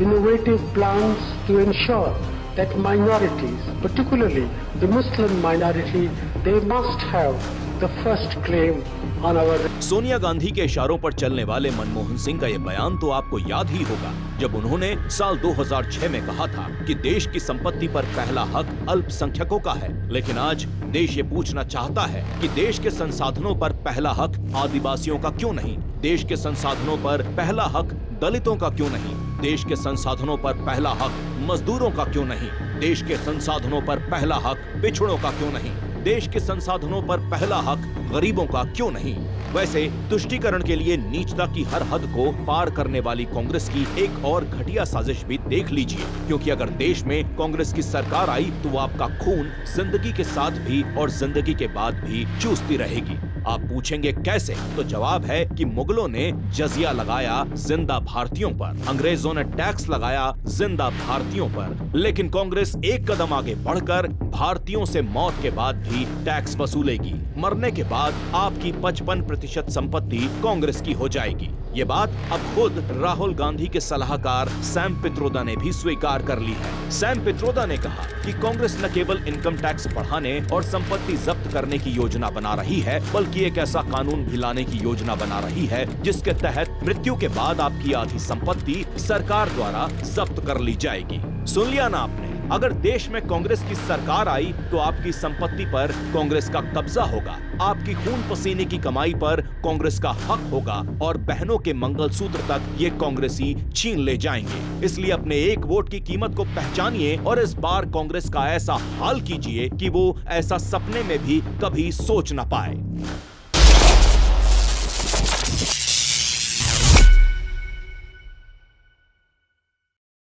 innovative plans to ensure that minorities, particularly the Muslim minority, they must have the first claim on our. Sonia Gandhi के इशारों पर चलने वाले मनमोहन सिंह का ये बयान तो आपको याद ही होगा, जब उन्होंने साल 2006 में कहा था कि देश की संपत्ति पर पहला हक अल्पसंख्यकों का है। लेकिन आज देश ये पूछना चाहता है कि देश के संसाधनों पर पहला हक आदिवासियों का क्यों नहीं? देश के संसाधनों पर पहला हक दलितों का क्यों नहीं? देश के संसाधनों पर पहला हक मजदूरों का क्यों नहीं? देश के संसाधनों पर पहला हक पिछड़ों का क्यों नहीं? देश के संसाधनों पर पहला हक गरीबों का क्यों नहीं? वैसे तुष्टीकरण के लिए नीचता की हर हद को पार करने वाली कांग्रेस की एक और घटिया साजिश भी देख लीजिए, क्योंकि अगर देश में कांग्रेस की सरकार आई तो वो आपका खून जिंदगी के साथ भी और जिंदगी के बाद भी चूसती रहेगी। आप पूछेंगे कैसे? तो जवाब है कि मुगलों ने जजिया लगाया जिंदा भारतीयों पर, अंग्रेजों ने टैक्स लगाया जिंदा भारतीयों पर, लेकिन कांग्रेस एक कदम आगे बढ़कर भारतीयों से मौत के बाद भी टैक्स वसूलेगी। मरने के बाद आपकी 55% संपत्ति कांग्रेस की हो जाएगी। ये बात अब खुद राहुल गांधी के सलाहकार सैम पित्रोदा ने भी स्वीकार कर ली है। सैम पित्रोदा ने कहा कि कांग्रेस न केवल इनकम टैक्स बढ़ाने और संपत्ति जब्त करने की योजना बना रही है, बल्कि एक ऐसा कानून भी लाने की योजना बना रही है जिसके तहत मृत्यु के बाद आपकी आधी संपत्ति सरकार द्वारा जब्त कर ली जाएगी। सुन लिया ना आपने? अगर देश में कांग्रेस की सरकार आई तो आपकी संपत्ति पर कांग्रेस का कब्जा होगा, आपकी खून पसीने की कमाई पर कांग्रेस का हक होगा और बहनों के मंगलसूत्र तक ये कांग्रेसी छीन ले जाएंगे। इसलिए अपने एक वोट की कीमत को पहचानिए और इस बार कांग्रेस का ऐसा हाल कीजिए कि वो ऐसा सपने में भी कभी सोच न पाए।